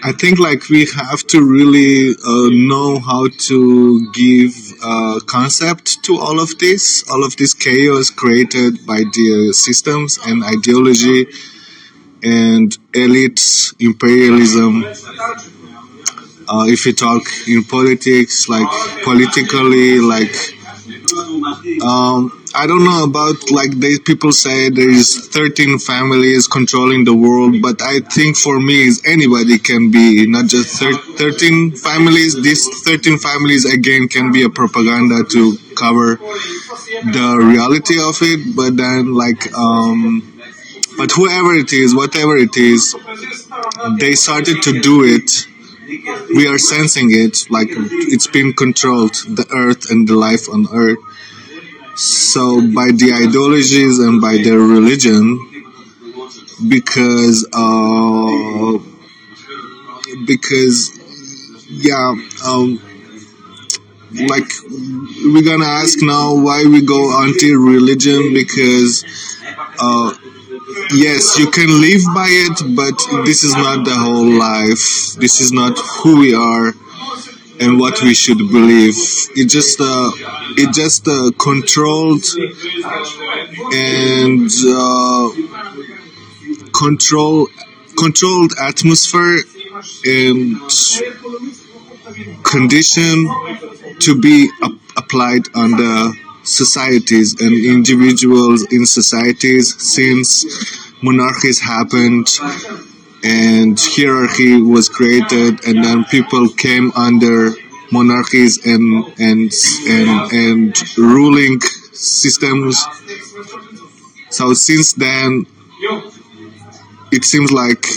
I think like we have to really know how to give concept to all of this chaos created by the systems and ideology and elites, imperialism. If you talk in politics, like politically, like I don't know about like they people say there is 13 families controlling the world, but I think for me is anybody can be not just 13 families. These 13 families again can be a propaganda to cover the reality of it, but then like but whoever it is, whatever it is, they started to do it. We are sensing it, like it's been controlled, the earth and the life on earth. So by the ideologies and by their religion, because yeah, like we're gonna ask now why we go anti-religion because yes, you can live by it, but this is not the whole life. This is not who we are and what we should believe. It just controlled and controlled atmosphere and condition to be applied on the societies and individuals in societies since monarchies happened and hierarchy was created and then people came under monarchies and ruling systems. So since then it seems like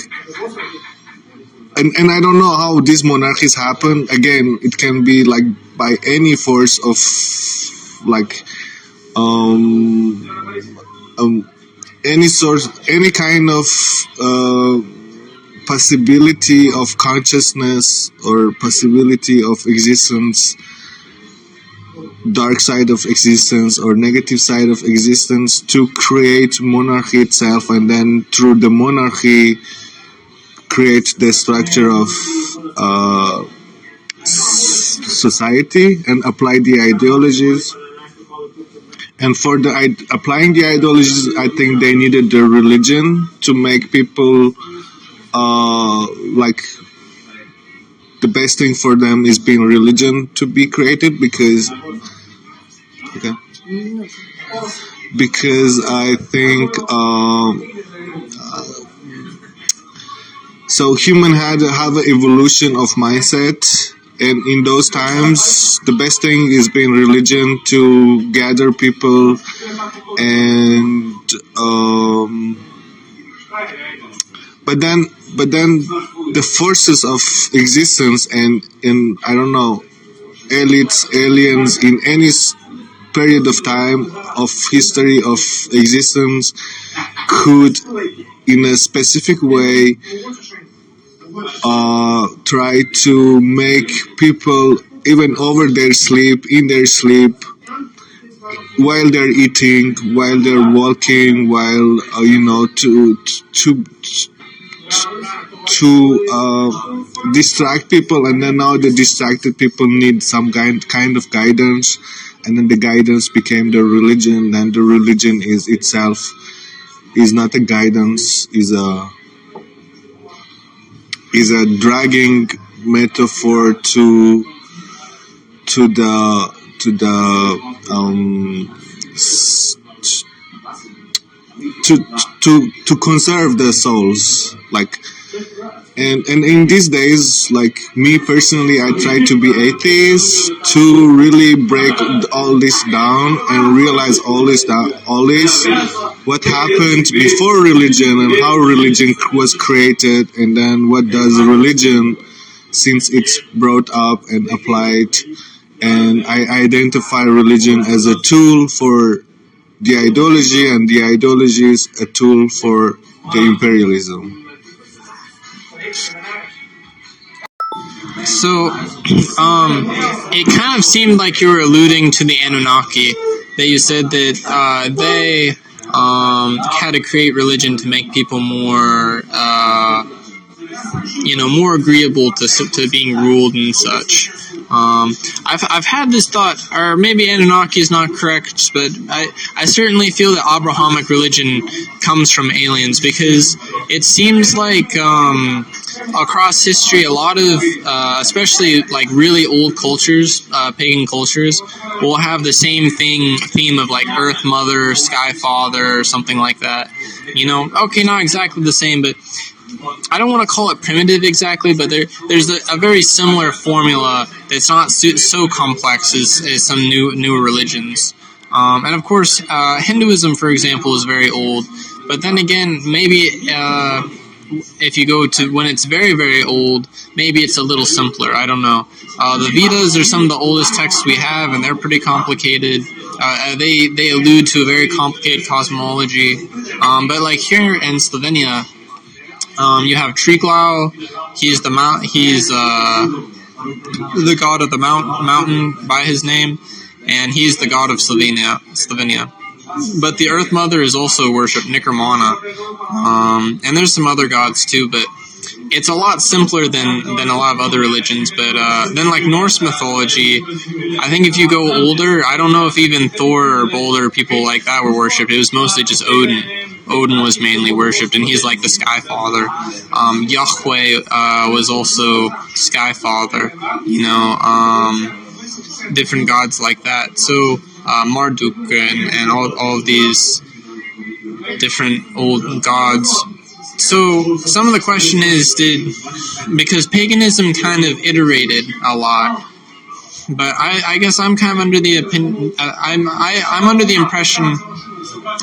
and I don't know how these monarchies happen. Again, it can be like by any force of like any source, any kind of possibility of consciousness or possibility of existence, dark side of existence or negative side of existence, to create monarchy itself, and then through the monarchy create the structure of society and apply the ideologies. And for the applying the ideologies, I think they needed the religion to make people like the best thing for them is being religion to be created because I think so human had to have an evolution of mindset. And in those times, the best thing is being religion to gather people and but then the forces of existence and I don't know, elites, aliens in any period of time of history of existence could in a specific way try to make people even over their sleep, in their sleep, while they're eating, while they're walking, while to distract people. And then now the distracted people need some kind of guidance, and then the guidance became the religion. And the religion is itself is not a guidance, is a dragging metaphor to conserve the souls, like. And in these days, like me personally, I try to be atheist to really break all this down and realize all this what happened before religion and how religion was created, and then what does religion since it's brought up and applied. And I identify religion as a tool for the ideology, and the ideology is a tool for the imperialism. So, it kind of seemed like you were alluding to the Anunnaki, that you said that they had to create religion to make people more, more agreeable to being ruled and such. I've had this thought, or maybe Anunnaki is not correct, but I certainly feel that Abrahamic religion comes from aliens, because it seems like across history, a lot of, especially like really old cultures, pagan cultures, will have the same theme of like Earth Mother, Sky Father, or something like that. Okay, not exactly the same, but I don't want to call it primitive exactly, but there's a very similar formula that's not so complex as some newer religions. And of course, Hinduism, for example, is very old. But then again, maybe if you go to when it's very, very old, maybe it's a little simpler. I don't know. The Vedas are some of the oldest texts we have, and they're pretty complicated. They allude to a very complicated cosmology. But like here in Slovenia, you have Triglav. He's the god of the mountain by his name, and he's the god of Slovenia. But the Earth Mother is also worshipped, Nikromana. And there's some other gods too, but it's a lot simpler than a lot of other religions. But then like Norse mythology, I think if you go older, I don't know if even Thor or Balder, people like that were worshipped. It was mostly just Odin. Odin was mainly worshipped, and he's like the Sky Father. Yahweh was also Sky Father. Different gods like that. So Marduk and all of these different old gods. So some of the question is, because paganism kind of iterated a lot, but I guess I'm kind of under the opinion. I'm under the impression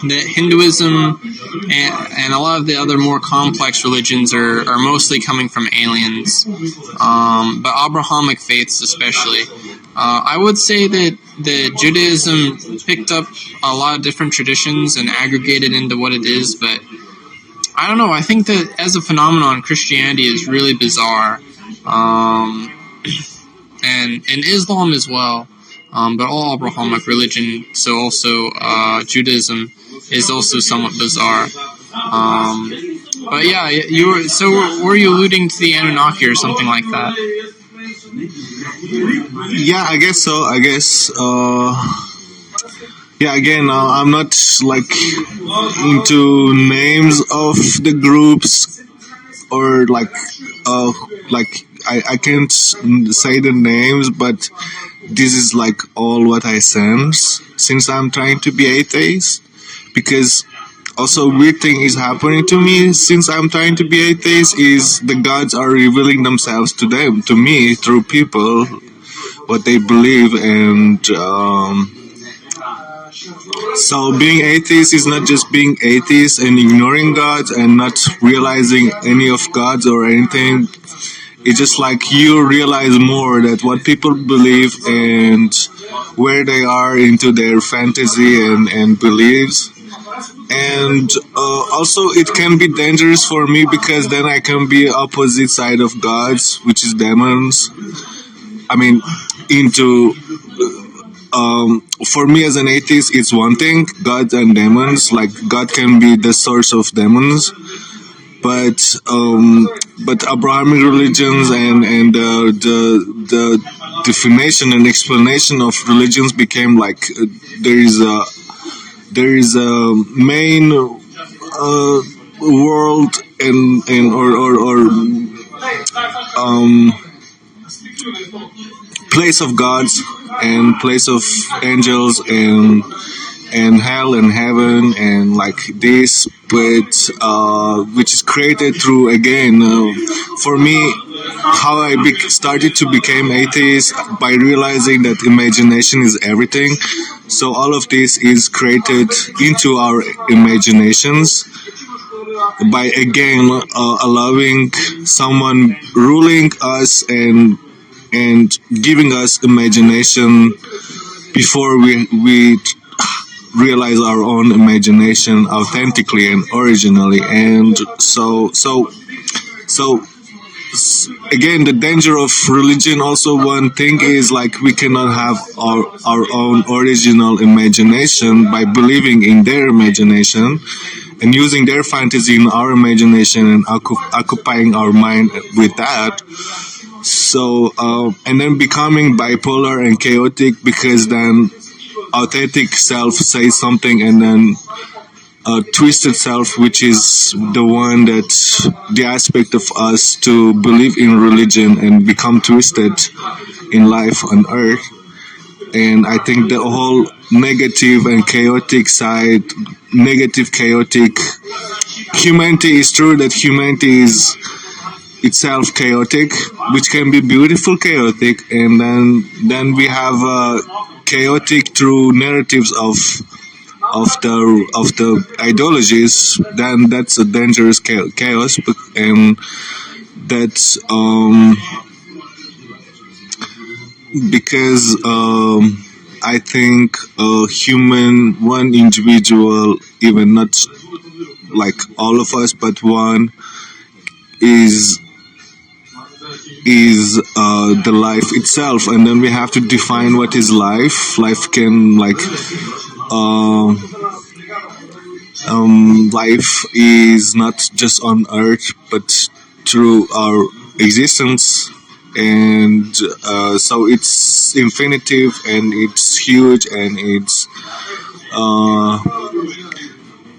that Hinduism and a lot of the other more complex religions are mostly coming from aliens, but Abrahamic faiths especially. I would say that Judaism picked up a lot of different traditions and aggregated into what it is, but I don't know. I think that as a phenomenon, Christianity is really bizarre, and Islam as well. But all Abrahamic religion, so also Judaism, is also somewhat bizarre. But yeah, were you alluding to the Anunnaki or something like that? Yeah, I guess so. I guess. Yeah, again, I'm not like into names of the groups, or like I can't say the names, but this is like all what I sense since I'm trying to be atheist, because also weird thing is happening to me since I'm trying to be atheist is the gods are revealing themselves to me through people, what they believe, and so being atheist is not just being atheist and ignoring gods and not realizing any of gods or anything. It's just like you realize more that what people believe and where they are into their fantasy and beliefs. And also it can be dangerous for me because then I can be opposite side of gods, which is demons. I mean, for me as an atheist, it's one thing, gods and demons. Like God can be the source of demons. But Abrahamic religions and the definition and explanation of religions became like there is a main world or place of gods and place of angels and hell and heaven and like this, but which is created through, again, for me, how I started to become atheist by realizing that imagination is everything. So all of this is created into our imaginations by, again, allowing someone ruling us and giving us imagination before we realize our own imagination authentically and originally. And so again, the danger of religion, also one thing is like we cannot have our own original imagination by believing in their imagination, and using their fantasy in our imagination and occupying our mind with that. So and then becoming bipolar and chaotic, because then authentic self says something and then twisted self, which is the one that the aspect of us to believe in religion and become twisted in life on earth. And I think the whole negative and chaotic side, negative, chaotic, humanity is true that humanity is itself chaotic, which can be beautiful chaotic, and then we have chaotic through narratives of the ideologies. Then that's a dangerous chaos, and that's because I think a human, one individual, even not like all of us, but one is the life itself, and then we have to define what is life. Life can uh, life is not just on Earth, but through our existence, and so it's infinitive and it's huge and it's uh,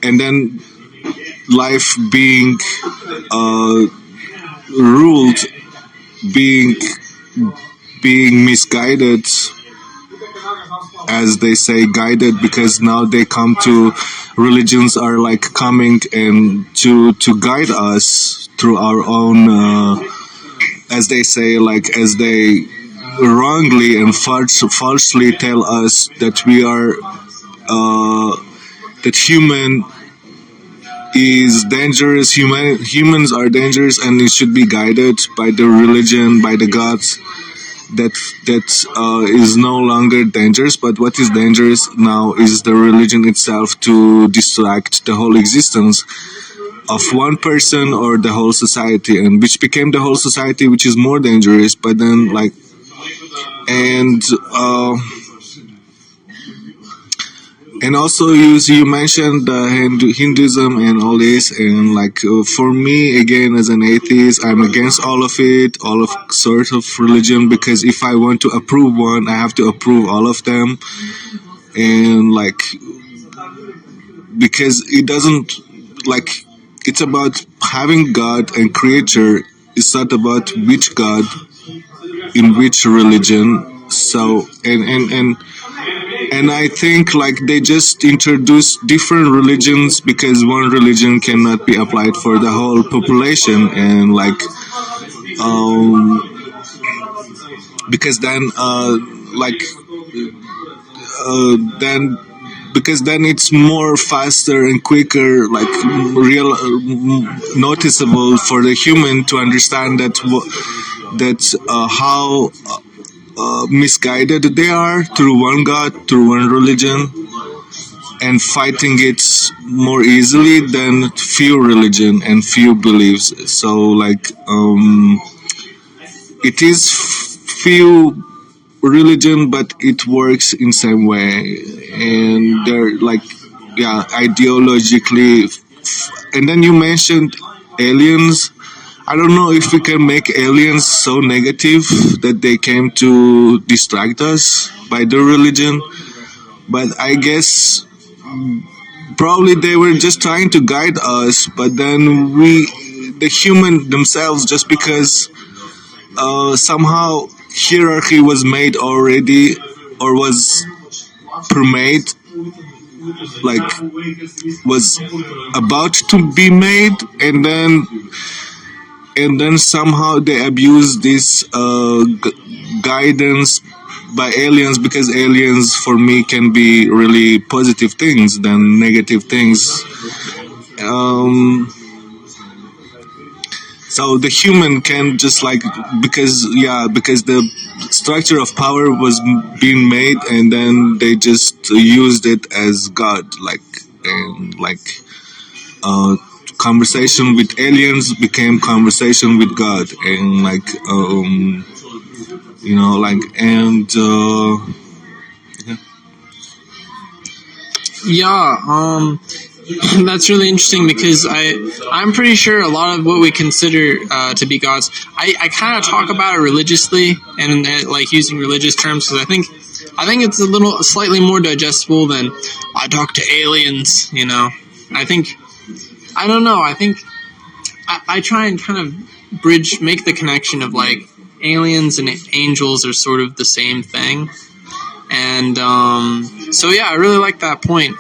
and then life being uh, ruled, being misguided, as they say, guided, because now they come to religions are like coming and to guide us through our own as they say, like, as they wrongly and falsely tell us that we are that human is dangerous, humans are dangerous, and it should be guided by the religion, by the gods. That is no longer dangerous, but what is dangerous now is the religion itself, to distract the whole existence of one person or the whole society, and which became the whole society, which is more dangerous. But then, like, and also you mentioned Hinduism and all this, and like for me, again, as an atheist, I'm against all of it, all of sorts of religion, because if I want to approve one, I have to approve all of them, and like, because it doesn't, like, it's about having God and creature. It's not about which God in which religion. So and I think, like, they just introduce different religions because one religion cannot be applied for the whole population, and like because then then because then it's more faster and quicker, like real noticeable for the human to understand how misguided they are through one God, through one religion, and fighting it more easily than few religion and few beliefs. So like it is few religion, but it works in same way, and they're like, yeah, ideologically. And then you mentioned aliens. I don't know if we can make aliens so negative that they came to distract us by the religion, but I guess probably they were just trying to guide us, but then the human themselves, just because somehow hierarchy was made already, or was pre-made, like was about to be made, and then somehow they abuse this guidance by aliens, because aliens for me can be really positive things than negative things. um, So the human can just like, because the structure of power was being made, and then they just used it as God, like, and like conversation with aliens became conversation with God, and like like, and Yeah, That's really interesting because I'm pretty sure a lot of what we consider to be gods, I kind of talk about it religiously and like using religious terms because I think it's a little slightly more digestible than I talk to aliens. I think I don't know. I think I try and kind of make the connection of like aliens and angels are sort of the same thing, and so yeah, I really like that point.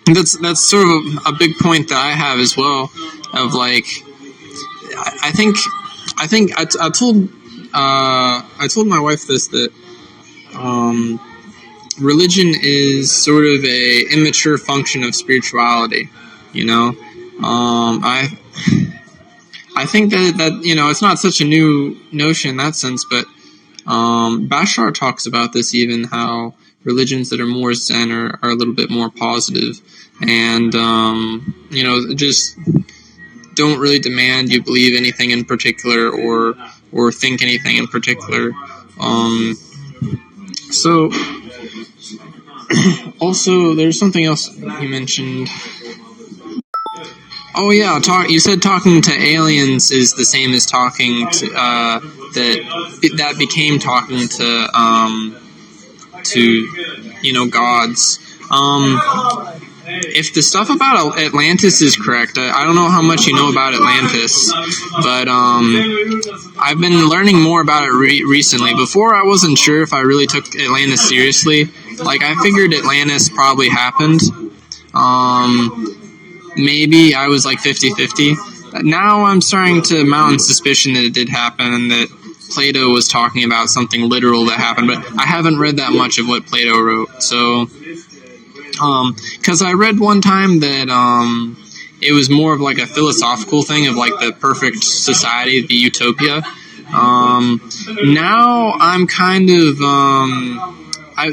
That's sort of a big point that I have as well. Of like, I think I told my wife this that religion is sort of a immature function of spirituality. I think that it's not such a new notion in that sense, but Bashar talks about this even how religions that are more Zen are a little bit more positive, and just don't really demand you believe anything in particular or think anything in particular. So also there's something else you mentioned. Oh yeah, you said talking to aliens is the same as talking to that became talking to gods. If the stuff about Atlantis is correct, I don't know how much you know about Atlantis, but I've been learning more about it recently. Before, I wasn't sure if I really took Atlantis seriously. Like, I figured Atlantis probably happened. Maybe I was like 50-50. Now I'm starting to mount suspicion that it did happen and that Plato was talking about something literal that happened, but I haven't read that much of what Plato wrote. So, because I read one time that it was more of like a philosophical thing of like the perfect society, the utopia. Now I'm kind of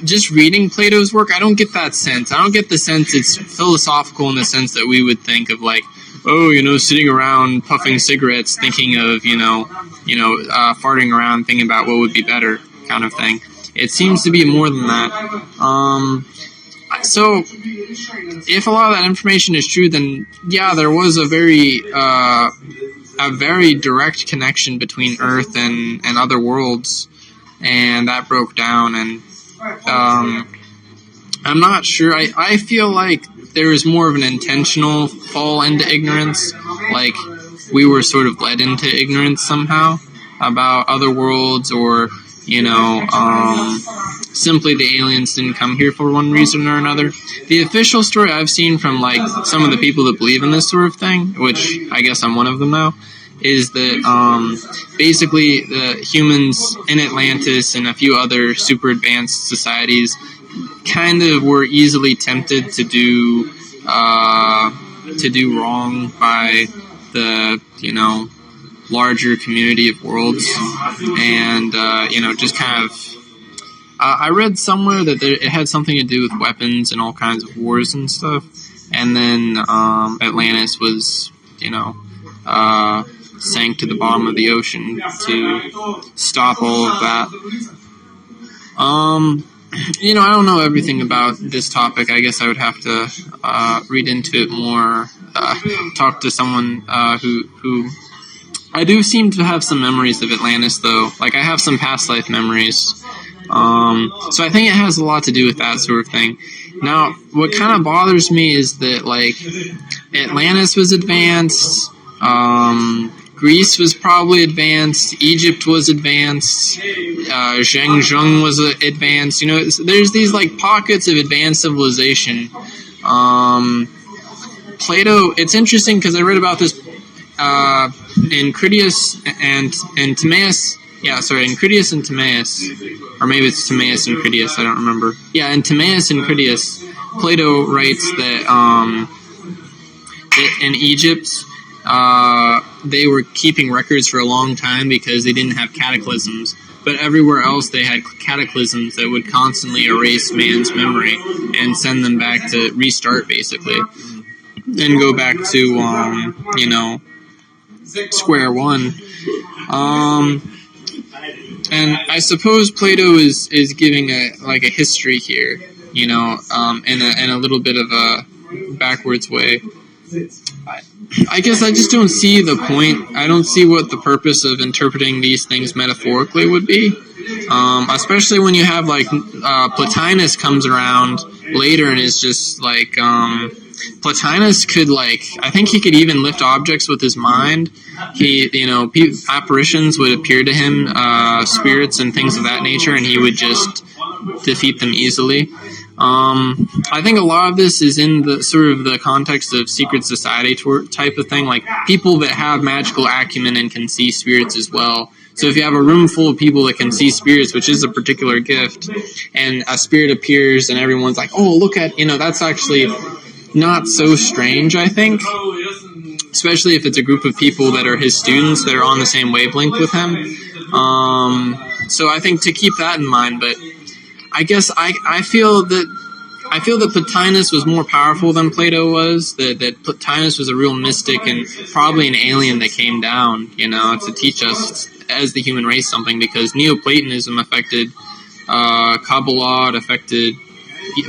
just reading Plato's work, I don't get that sense. I don't get the sense it's philosophical in the sense that we would think of like, sitting around puffing cigarettes, thinking of, farting around, thinking about what would be better, kind of thing. It seems to be more than that. So, if a lot of that information is true, then yeah, there was a very direct connection between Earth and other worlds, and that broke down. And I'm not sure. I feel like there was more of an intentional fall into ignorance, like we were sort of led into ignorance somehow about other worlds, or simply the aliens didn't come here for one reason or another. The official story I've seen from like some of the people that believe in this sort of thing, which I guess I'm one of them now, is that basically the humans in Atlantis and a few other super advanced societies kind of were easily tempted to do wrong by the larger community of worlds, and just kind of I read somewhere that it had something to do with weapons and all kinds of wars and stuff, and then Atlantis was sank to the bottom of the ocean to stop all of that. I don't know everything about this topic. I guess I would have to read into it more, talk to someone who I do seem to have some memories of Atlantis, though. Like, I have some past life memories. So I think it has a lot to do with that sort of thing. Now, what kind of bothers me is that, like, Atlantis was advanced, Greece was probably advanced, Egypt was advanced, Zheng was advanced. There's these, like, pockets of advanced civilization. Plato, it's interesting because I read about this in Critias and Timaeus. Yeah, sorry, in Critias and Timaeus. Or maybe it's Timaeus and Critias, I don't remember. Yeah, in Timaeus and Critias, Plato writes that in Egypt, they were keeping records for a long time because they didn't have cataclysms. But everywhere else, they had cataclysms that would constantly erase man's memory and send them back to restart, basically. And go back to, square one. And I suppose Plato is giving a history here, and a little bit of backwards way. I guess I just don't see the point. I don't see what the purpose of interpreting these things metaphorically would be. Especially when you have like Plotinus comes around later and is just like Plotinus could I think he could even lift objects with his mind. Apparitions would appear to him, spirits and things of that nature, and he would just defeat them easily. I think a lot of this is in the sort of the context of secret society type of thing, like people that have magical acumen and can see spirits as well. So if you have a room full of people that can see spirits, which is a particular gift, and a spirit appears and everyone's like, oh, look at, that's actually not so strange, I think. Especially if it's a group of people that are his students that are on the same wavelength with him. So I think to keep that in mind, but I guess I feel that Plotinus was more powerful than Plato was, that Plotinus was a real mystic and probably an alien that came down, to teach us as the human race something, because Neoplatonism affected Kabbalah, it affected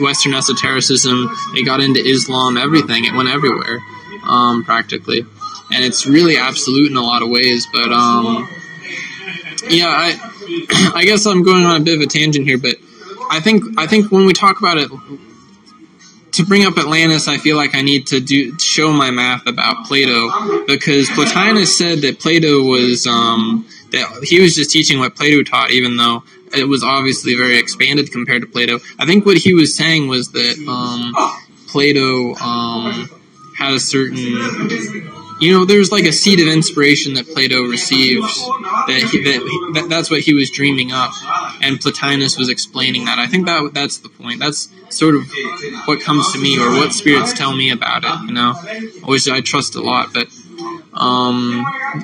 Western esotericism, it got into Islam, everything, it went everywhere, practically. And it's really absolute in a lot of ways, but I guess I'm going on a bit of a tangent here, but I think when we talk about it, to bring up Atlantis, I feel like I need to show my math about Plato, because Plotinus said that Plato was that he was just teaching what Plato taught, even though it was obviously very expanded compared to Plato. I think what he was saying was that Plato had a certain, there's like a seed of inspiration that Plato received, that's what he was dreaming up, and Plotinus was explaining that. I think that's the point. That's sort of what comes to me, or what spirits tell me about it, which I trust a lot, but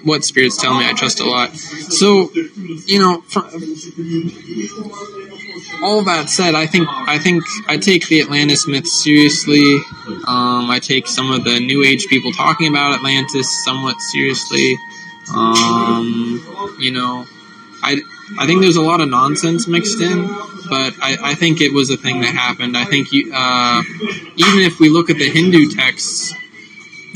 what spirits tell me I trust a lot. So, all that said, I think I take the Atlantis myth seriously. I take some of the New Age people talking about Atlantis somewhat seriously. I think there's a lot of nonsense mixed in, but I think it was a thing that happened. I think even if we look at the Hindu texts,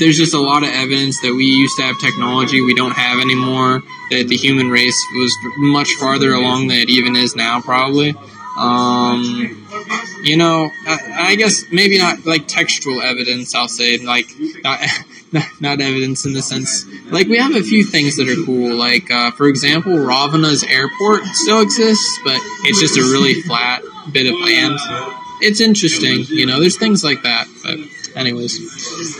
there's just a lot of evidence that we used to have technology we don't have anymore, that the human race was much farther along than it even is now, probably. I guess maybe not like textual evidence, I'll say, like not evidence in the sense, like we have a few things that are cool, like for example, Ravana's airport still exists, but it's just a really flat bit of land. It's interesting, there's things like that, but anyways.